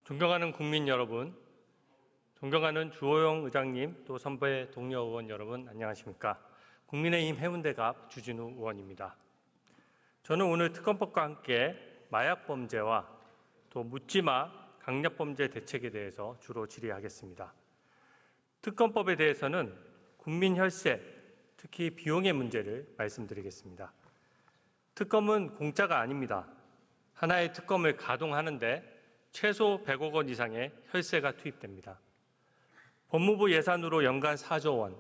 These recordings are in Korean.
존경하는 국민 여러분, 존경하는 주호영 의장님, 또 선배 동료 의원 여러분, 안녕하십니까? 국민의힘 해운대갑 주진우 의원입니다. 저는 오늘 특검법과 함께 마약 범죄와 또 묻지마 강력범죄 대책에 대해서 주로 질의하겠습니다. 특검법에 대해서는 국민 혈세, 특히 비용의 문제를 말씀드리겠습니다. 특검은 공짜가 아닙니다. 하나의 특검을 가동하는데 최소 100억 원 이상의 혈세가 투입됩니다. 법무부 예산으로 연간 4조 원,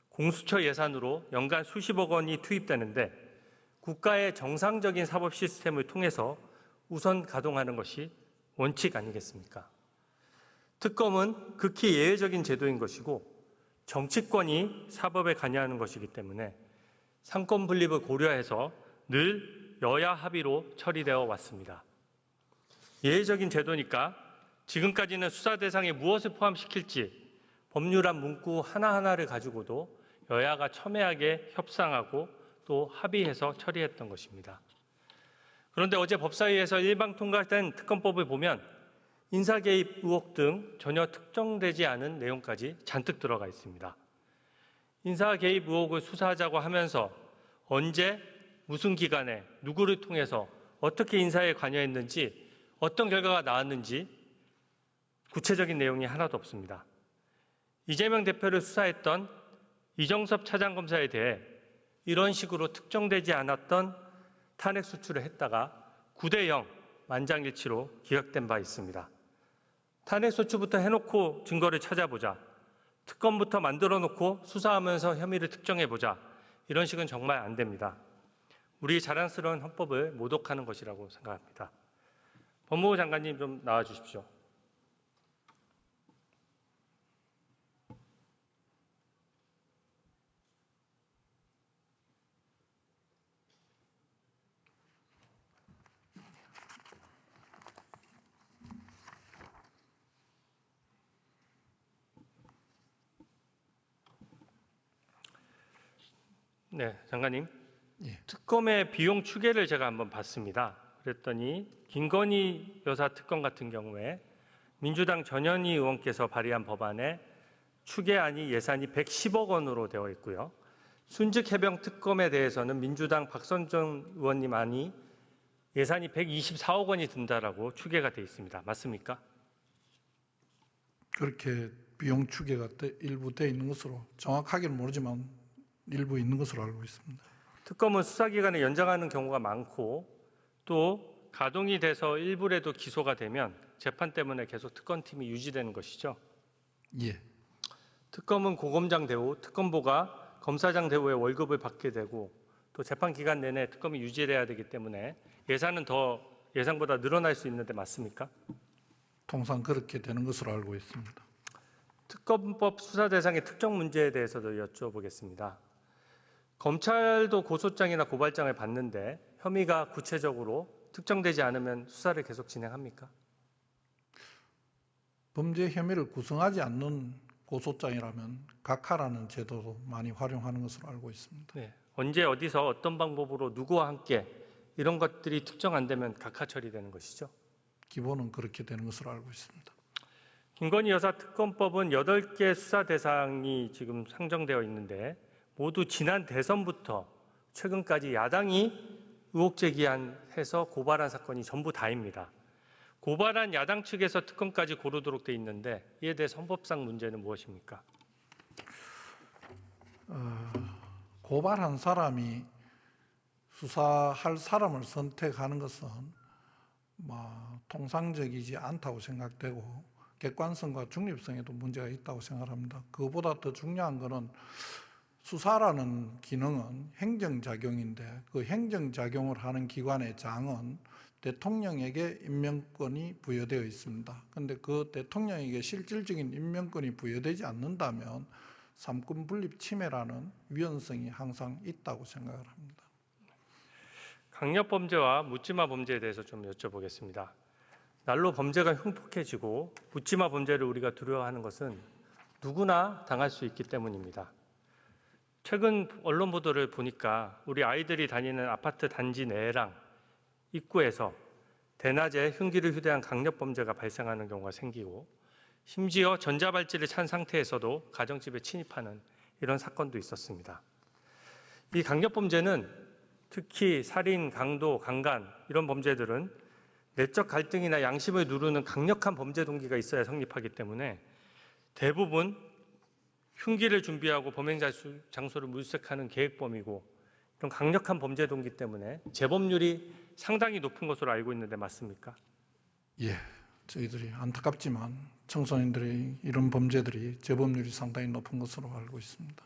공수처 예산으로 연간 수십억 원이 투입되는데 국가의 정상적인 사법 시스템을 통해서 우선 가동하는 것이 원칙 아니겠습니까? 특검은 극히 예외적인 제도인 것이고 정치권이 사법에 관여하는 것이기 때문에 상권 분립을 고려해서 늘 여야 합의로 처리되어 왔습니다. 예외적인 제도니까 지금까지는 수사 대상에 무엇을 포함시킬지 법률안 문구 하나하나를 가지고도 여야가 첨예하게 협상하고 또 합의해서 처리했던 것입니다. 그런데 어제 법사위에서 일방 통과된 특검법을 보면 인사개입 의혹 등 전혀 특정되지 않은 내용까지 잔뜩 들어가 있습니다. 인사개입 의혹을 수사하자고 하면서 언제, 무슨 기간에, 누구를 통해서 어떻게 인사에 관여했는지 어떤 결과가 나왔는지 구체적인 내용이 하나도 없습니다. 이재명 대표를 수사했던 이정섭 차장검사에 대해 이런 식으로 특정되지 않았던 탄핵 소추를 했다가 9대0 만장일치로 기각된 바 있습니다. 탄핵 소추부터 해놓고 증거를 찾아보자, 특검부터 만들어 놓고 수사하면서 혐의를 특정해보자, 이런 식은 정말 안 됩니다. 우리 자랑스러운 헌법을 모독하는 것이라고 생각합니다. 법무부 장관님 좀 나와 주십시오. 네, 장관님. 예. 특검의 비용 추계를 제가 한번 봤습니다. 그랬더니 김건희 여사 특검 같은 경우에 민주당 전현희 의원께서 발의한 법안에 추계안이 예산이 110억 원으로 되어 있고요. 순직 해병 특검에 대해서는 민주당 박선정 의원님 안이 예산이 124억 원이 든다라고 추계가 되어 있습니다. 맞습니까? 그렇게 비용 추계가 일부 되어 있는 것으로, 정확하게는 모르지만 일부 있는 것으로 알고 있습니다. 특검은 수사기간을 연장하는 경우가 많고 또 가동이 돼서 일부라도 기소가 되면 재판 때문에 계속 특검팀이 유지되는 것이죠. 예. 특검은 고검장 대우, 특검보가 검사장 대우의 월급을 받게 되고 또 재판 기간 내내 특검이 유지돼야 되기 때문에 예산은 더 예상보다 늘어날 수 있는데 맞습니까? 통상 그렇게 되는 것으로 알고 있습니다. 특검법 수사 대상의 특정 문제에 대해서도 여쭤보겠습니다. 검찰도 고소장이나 고발장을 받는데 혐의가 구체적으로 특정되지 않으면 수사를 계속 진행합니까? 범죄 혐의를 구성하지 않는 고소장이라면 각하라는 제도도 많이 활용하는 것으로 알고 있습니다. 네. 언제 어디서 어떤 방법으로 누구와 함께 이런 것들이 특정 안 되면 각하 처리되는 것이죠? 기본은 그렇게 되는 것으로 알고 있습니다. 김건희 여사 특검법은 8개 수사 대상이 지금 상정되어 있는데 모두 지난 대선부터 최근까지 야당이 의혹 제기해서 고발한 사건이 전부 다입니다. 고발한 야당 측에서 특검까지 고르도록 돼 있는데 이에 대해 헌법상 문제는 무엇입니까? 고발한 사람이 수사할 사람을 선택하는 것은 통상적이지 않다고 생각되고 객관성과 중립성에도 문제가 있다고 생각합니다. 그것보다 더 중요한 것은 수사라는 기능은 행정작용인데 그 행정작용을 하는 기관의 장은 대통령에게 임명권이 부여되어 있습니다. 그런데 그 대통령에게 실질적인 임명권이 부여되지 않는다면 삼권 분립 침해라는 위헌성이 항상 있다고 생각을 합니다. 강력범죄와 묻지마 범죄에 대해서 좀 여쭤보겠습니다. 날로 범죄가 흉폭해지고 묻지마 범죄를 우리가 두려워하는 것은 누구나 당할 수 있기 때문입니다. 최근 언론 보도를 보니까 우리 아이들이 다니는 아파트 단지 내랑 입구에서 대낮에 흉기를 휴대한 강력범죄가 발생하는 경우가 생기고 심지어 전자발찌를 찬 상태에서도 가정집에 침입하는 이런 사건도 있었습니다. 이 강력범죄는 특히 살인, 강도, 강간 이런 범죄들은 내적 갈등이나 양심을 누르는 강력한 범죄 동기가 있어야 성립하기 때문에 대부분 흉기를 준비하고 범행 장소를 물색하는 계획범이고 이런 강력한 범죄 동기 때문에 재범률이 상당히 높은 것으로 알고 있는데 맞습니까? 예, 저희들이 안타깝지만 청소년들의 이런 범죄들이 재범률이 상당히 높은 것으로 알고 있습니다.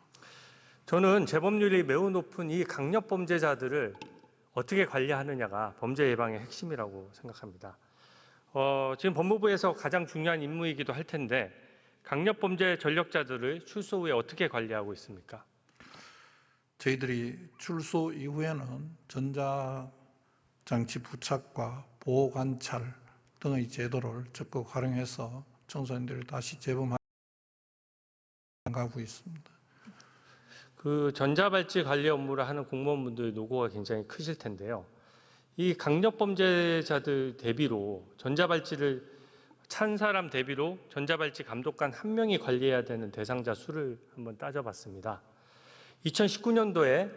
저는 재범률이 매우 높은 이 강력 범죄자들을 어떻게 관리하느냐가 범죄 예방의 핵심이라고 생각합니다. 지금 법무부에서 가장 중요한 임무이기도 할 텐데 강력 범죄 전력자들을 출소 후에 어떻게 관리하고 있습니까? 저희들이 출소 이후에는 전자장치 부착과 보호 관찰 등의 제도를 적극 활용해서 청소년들을 다시 재범하고 있습니다. 그 전자발찌 관리 업무를 하는 공무원분들의 노고가 굉장히 크실 텐데요. 이 강력 범죄자들 대비로 전자발찌를 찬 사람 대비로 전자발찌 감독관 1명이 관리해야 되는 대상자 수를 한번 따져봤습니다. 2019년도에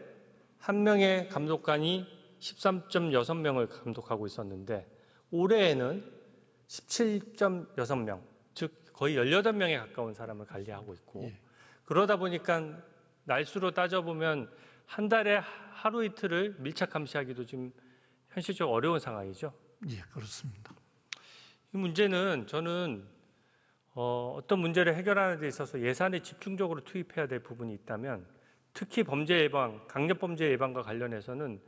1명의 감독관이 13.6명을 감독하고 있었는데 올해에는 17.6명, 즉 거의 18명에 가까운 사람을 관리하고 있고 그러다 보니까 날수로 따져보면 한 달에 하루 이틀을 밀착 감시하기도 지금 현실적으로 어려운 상황이죠. 예, 그렇습니다. 이 문제는 저는 어떤 문제를 해결하는 데 있어서 예산을 집중적으로 투입해야 될 부분이 있다면 특히 범죄 예방, 강력 범죄 예방과 관련해서는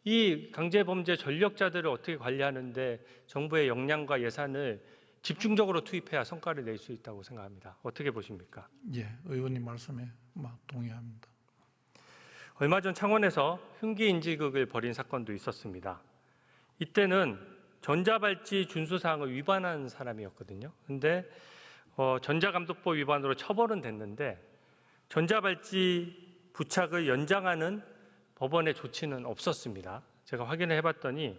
이 강제 범죄 전력자들을 어떻게 관리하는데 정부의 역량과 예산을 집중적으로 투입해야 성과를 낼 수 있다고 생각합니다. 어떻게 보십니까? 예, 의원님 말씀에 동의합니다. 얼마 전 창원에서 흉기 인질극을 벌인 사건도 있었습니다. 이때는 전자발찌 준수사항을 위반한 사람이었거든요. 그런데 전자감독법 위반으로 처벌은 됐는데 전자발찌 부착을 연장하는 법원의 조치는 없었습니다. 제가 확인을 해봤더니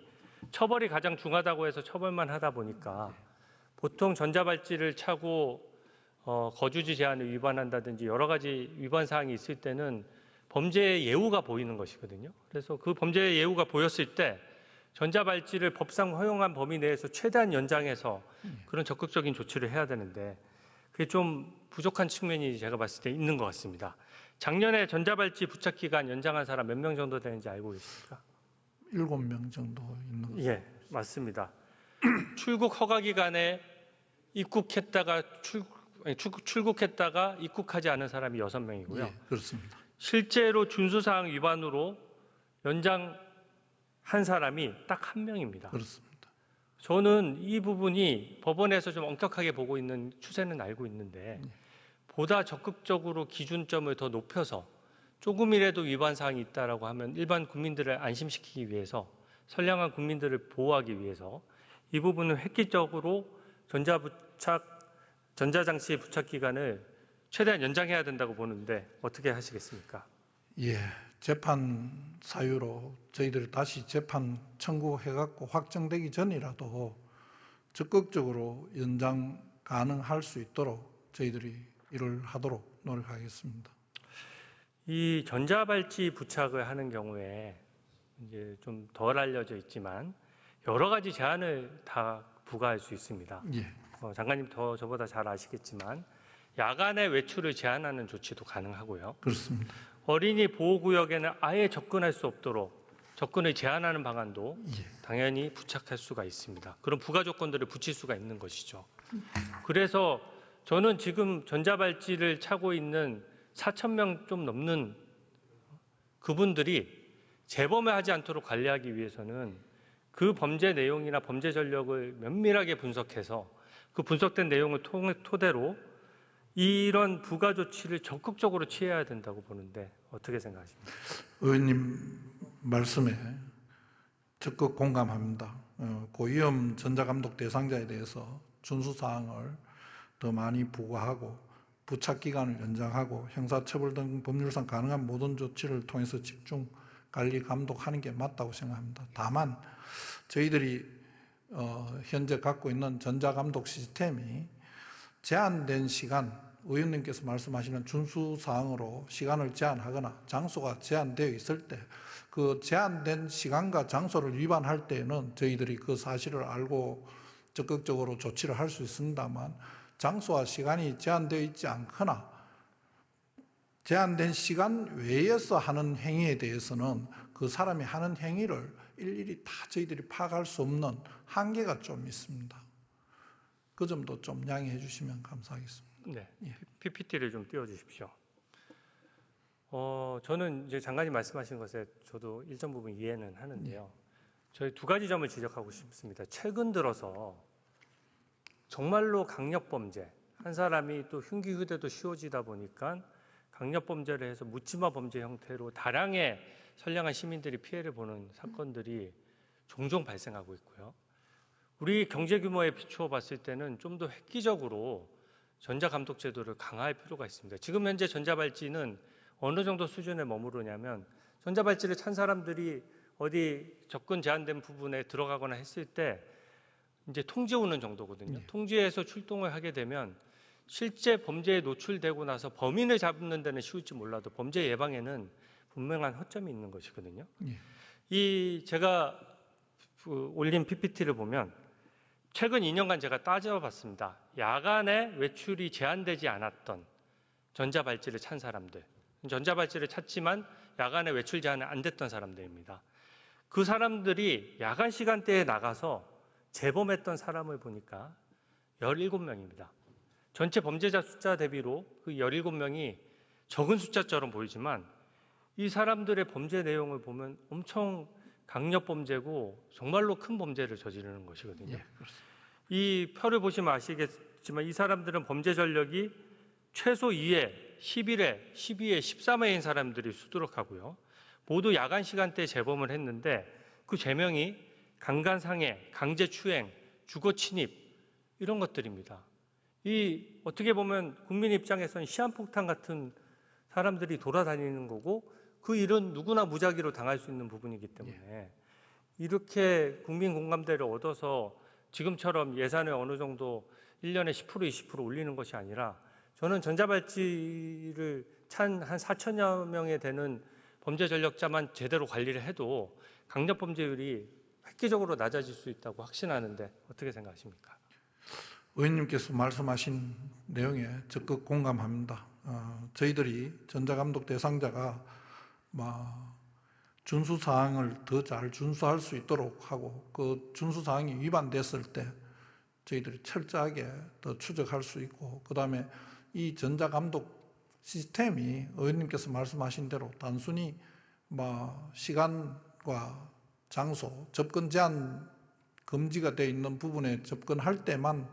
처벌이 가장 중하다고 해서 처벌만 하다 보니까 보통 전자발찌를 차고 거주지 제한을 위반한다든지 여러 가지 위반 사항이 있을 때는 범죄의 예우가 보이는 것이거든요. 그래서 그 범죄의 예우가 보였을 때 전자발찌를 법상 허용한 범위 내에서 최대한 연장해서 그런 적극적인 조치를 해야 되는데 그게 좀 부족한 측면이 제가 봤을 때 있는 것 같습니다. 작년에 전자발찌 부착 기간 연장한 사람 몇 명 정도 되는지 알고 계십니까? 7명 정도 있는 것 같습니다. 예, 맞습니다. 출국 허가 기간에 입국했다가 출국했다가 입국하지 않은 사람이 6명이고요. 예, 그렇습니다. 실제로 준수사항 위반으로 연장한 사람이 딱 1명입니다. 그렇습니다. 저는 이 부분이 법원에서 좀 엄격하게 보고 있는 추세는 알고 있는데 보다 적극적으로 기준점을 더 높여서 조금이라도 위반 사항이 있다라고 하면 일반 국민들을 안심시키기 위해서 선량한 국민들을 보호하기 위해서 이 부분을 획기적으로 전자장치 부착 기간을 최대한 연장해야 된다고 보는데 어떻게 하시겠습니까? 예, 재판 사유로 저희들이 다시 재판 청구해갖고 확정되기 전이라도 적극적으로 연장 가능할 수 있도록 저희들이 일을 하도록 노력하겠습니다. 이 전자발찌 부착을 하는 경우에 이제 좀 덜 알려져 있지만 여러 가지 제한을 다 부과할 수 있습니다. 예, 장관님 저보다 잘 아시겠지만 야간의 외출을 제한하는 조치도 가능하고요. 그렇습니다. 어린이 보호구역에는 아예 접근할 수 없도록 접근을 제한하는 방안도 당연히 부착할 수가 있습니다. 그런 부가 조건들을 붙일 수가 있는 것이죠. 그래서 저는 지금 전자발찌를 차고 있는 4,000명 좀 넘는 그분들이 재범을 하지 않도록 관리하기 위해서는 그 범죄 내용이나 범죄 전력을 면밀하게 분석해서 그 분석된 내용을 토대로 이런 부가 조치를 적극적으로 취해야 된다고 보는데 어떻게 생각하십니까? 의원님 말씀에 적극 공감합니다. 고위험 전자감독 대상자에 대해서 준수사항을 더 많이 부과하고 부착 기간을 연장하고 형사처벌 등 법률상 가능한 모든 조치를 통해서 집중 관리 감독하는 게 맞다고 생각합니다. 다만 저희들이 현재 갖고 있는 전자감독 시스템이 제한된 시간, 의원님께서 말씀하시는 준수사항으로 시간을 제한하거나 장소가 제한되어 있을 때 그 제한된 시간과 장소를 위반할 때에는 저희들이 그 사실을 알고 적극적으로 조치를 할 수 있습니다만, 장소와 시간이 제한되어 있지 않거나 제한된 시간 외에서 하는 행위에 대해서는 그 사람이 하는 행위를 일일이 다 저희들이 파악할 수 없는 한계가 좀 있습니다. 그 점도 좀 양해해 주시면 감사하겠습니다. 네, 예. PPT를 좀 띄워주십시오. 저는 이제 장관님 말씀하신 것에 저도 일정 부분 이해는 하는데요. 저희 두 가지 점을 지적하고 싶습니다. 최근 들어서 정말로 강력범죄, 한 사람이 또 흉기 휴대도 쉬워지다 보니까 강력범죄를 해서 묻지마 범죄 형태로 다량의 선량한 시민들이 피해를 보는 사건들이 종종 발생하고 있고요. 우리 경제 규모에 비추어 봤을 때는 좀 더 획기적으로 전자감독 제도를 강화할 필요가 있습니다. 지금 현재 전자발찌는 어느 정도 수준에 머무르냐면, 전자발찌를 찬 사람들이 어디 접근 제한된 부분에 들어가거나 했을 때 이제 통지 오는 정도거든요. 통지에서 출동을 하게 되면 실제 범죄에 노출되고 나서 범인을 잡는 데는 쉬울지 몰라도 범죄 예방에는 분명한 허점이 있는 것이거든요. 이 제가 올린 PPT를 보면 최근 2년간 제가 따져봤습니다. 야간에 외출이 제한되지 않았던 전자발찌를 찬 사람들, 전자발찌를 찼지만 야간에 외출 제한이 안 됐던 사람들입니다. 그 사람들이 야간 시간대에 나가서 재범했던 사람을 보니까 17명입니다. 전체 범죄자 숫자 대비로 그 17명이 적은 숫자처럼 보이지만 이 사람들의 범죄 내용을 보면 엄청 강력범죄고 정말로 큰 범죄를 저지르는 것이거든요. 이 표를 보시면 아시겠지만 이 사람들은 범죄 전력이 최소 2회, 11회, 12회, 13회인 사람들이 수두룩하고요. 모두 야간 시간대에 재범을 했는데 그 죄명이 강간상해, 강제추행, 주거침입 이런 것들입니다. 이 어떻게 보면 국민 입장에서는 시한폭탄 같은 사람들이 돌아다니는 거고 그 일은 누구나 무작위로 당할 수 있는 부분이기 때문에 이렇게 국민 공감대를 얻어서 지금처럼 예산을 어느 정도 1년에 10%, 20% 올리는 것이 아니라 저는 전자발찌를 찬 한 4천여 명에 되는 범죄 전력자만 제대로 관리를 해도 강력범죄율이 획기적으로 낮아질 수 있다고 확신하는데 어떻게 생각하십니까? 의원님께서 말씀하신 내용에 적극 공감합니다. 저희들이 전자감독 대상자가 준수사항을 더 잘 준수할 수 있도록 하고 그 준수사항이 위반됐을 때 저희들이 철저하게 더 추적할 수 있고, 그 다음에 이 전자감독 시스템이 의원님께서 말씀하신 대로 단순히 시간과 장소, 접근 제한 금지가 되어 있는 부분에 접근할 때만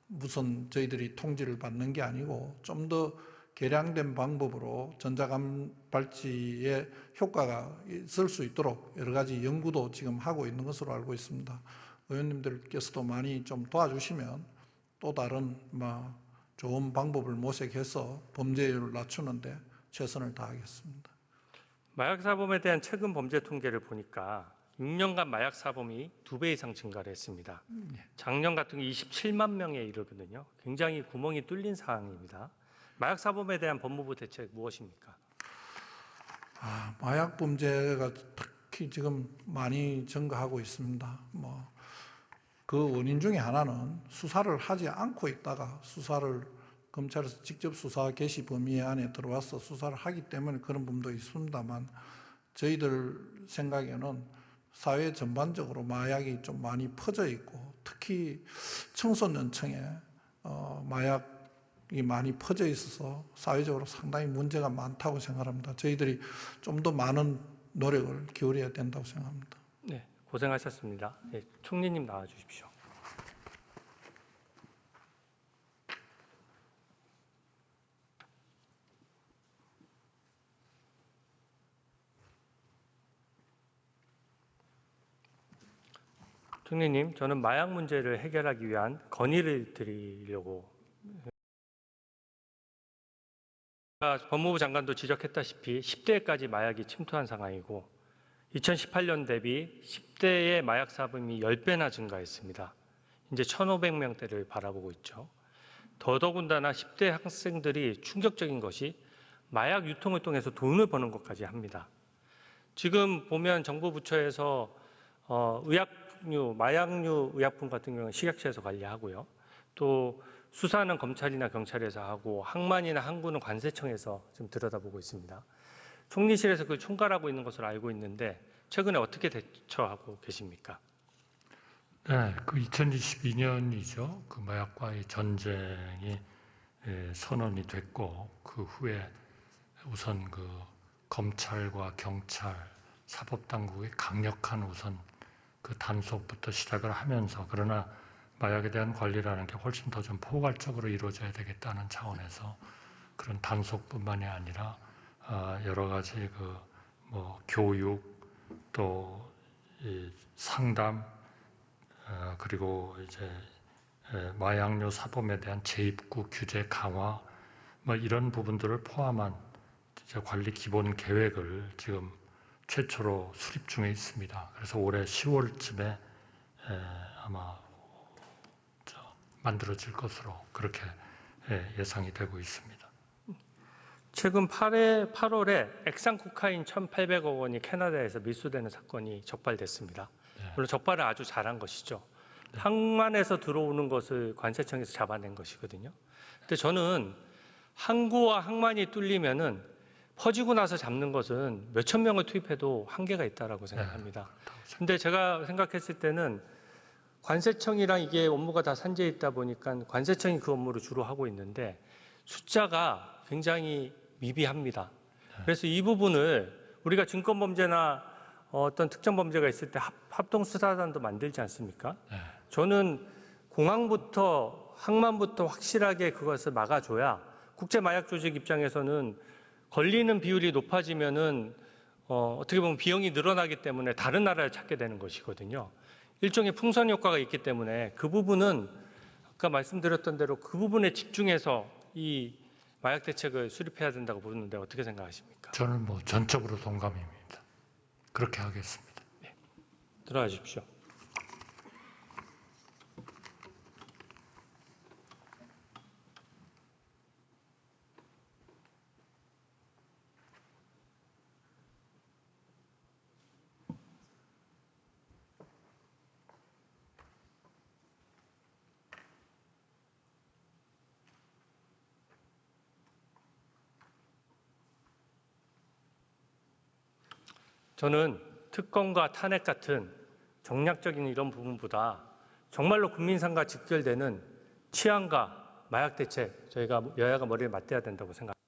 무슨 저희들이 통지를 받는 게 아니고 좀 더 개량된 방법으로 전자발찌의 효과가 있을 수 있도록 여러 가지 연구도 지금 하고 있는 것으로 알고 있습니다. 의원님들께서도 많이 좀 도와주시면 또 다른 좋은 방법을 모색해서 범죄율을 낮추는데 최선을 다하겠습니다. 마약사범에 대한 최근 범죄 통계를 보니까 6년간 마약사범이 2배 이상 증가를 했습니다. 작년 같은 게 27만 명에 이르거든요. 굉장히 구멍이 뚫린 상황입니다. 마약사범에 대한 법무부 대책 무엇입니까? 마약 범죄가 특히 지금 많이 증가하고 있습니다. 그 원인 중에 하나는 수사를 하지 않고 있다가 검찰에서 직접 수사 개시 범위 안에 들어와서 수사를 하기 때문에 그런 부분도 있습니다만, 저희들 생각에는 사회 전반적으로 마약이 좀 많이 퍼져 있고 특히 청소년층에 마약이 많이 퍼져 있어서 사회적으로 상당히 문제가 많다고 생각합니다. 저희들이 좀 더 많은 노력을 기울여야 된다고 생각합니다. 네, 고생하셨습니다. 네, 총리님 나와 주십시오. 총리님, 저는 마약 문제를 해결하기 위한 건의를 드리려고. 법무부 장관도 지적했다시피 10대까지 마약이 침투한 상황이고 2018년 대비 10대의 마약 사범이 10배나 증가했습니다. 이제 1,500명대를 바라보고 있죠. 더더군다나 10대 학생들이 충격적인 것이 마약 유통을 통해서 돈을 버는 것까지 합니다. 지금 보면 정부 부처에서 마약류 의약품 같은 경우는 식약처에서 관리하고요. 또 수사는 검찰이나 경찰에서 하고 항만이나 항구는 관세청에서 지금 들여다보고 있습니다. 총리실에서 그걸 총괄하고 있는 것으로 알고 있는데 최근에 어떻게 대처하고 계십니까? 네, 그 2022년이죠. 그 마약과의 전쟁이 선언이 됐고 그 후에 우선 그 검찰과 경찰, 사법당국의 강력한 우선 그 단속부터 시작을 하면서 그러나 마약에 대한 관리라는 게 훨씬 더 좀 포괄적으로 이루어져야 되겠다는 차원에서 그런 단속뿐만이 아니라 여러 가지 그 뭐 교육 또 상담 그리고 이제 마약류 사범에 대한 재입구 규제 강화 뭐 이런 부분들을 포함한 이제 관리 기본 계획을 지금 최초로 수립 중에 있습니다. 그래서 올해 10월쯤에 아마 만들어질 것으로 그렇게 예상이 되고 있습니다. 최근 8월에 액상 코카인 1,800억 원이 캐나다에서 밀수되는 사건이 적발됐습니다. 물론 적발을 아주 잘한 것이죠. 항만에서 들어오는 것을 관세청에서 잡아낸 것이거든요. 근데 저는 항구와 항만이 뚫리면은 퍼지고 나서 잡는 것은 몇천 명을 투입해도 한계가 있다라고 생각합니다. 근데 제가 생각했을 때는 관세청이랑 이게 업무가 다 산재해 있다 보니까 관세청이 그 업무를 주로 하고 있는데 숫자가 굉장히 미비합니다. 그래서 이 부분을 우리가 증권범죄나 어떤 특정 범죄가 있을 때 합동수사단도 만들지 않습니까? 저는 공항부터 항만부터 확실하게 그것을 막아줘야 국제마약조직 입장에서는 걸리는 비율이 높아지면은 어떻게 보면 비용이 늘어나기 때문에 다른 나라를 찾게 되는 것이거든요. 일종의 풍선 효과가 있기 때문에 그 부분은 아까 말씀드렸던 대로 그 부분에 집중해서 이 마약 대책을 수립해야 된다고 보는데 어떻게 생각하십니까? 저는 뭐 전적으로 동감입니다. 그렇게 하겠습니다. 네. 들어가 주십시오. 저는 특검과 탄핵 같은 정략적인 이런 부분보다 정말로 국민상과 직결되는 치안과 마약 대책 저희가 여야가 머리를 맞대야 된다고 생각합니다.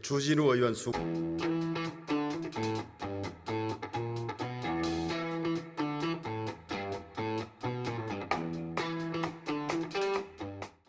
주진우 의원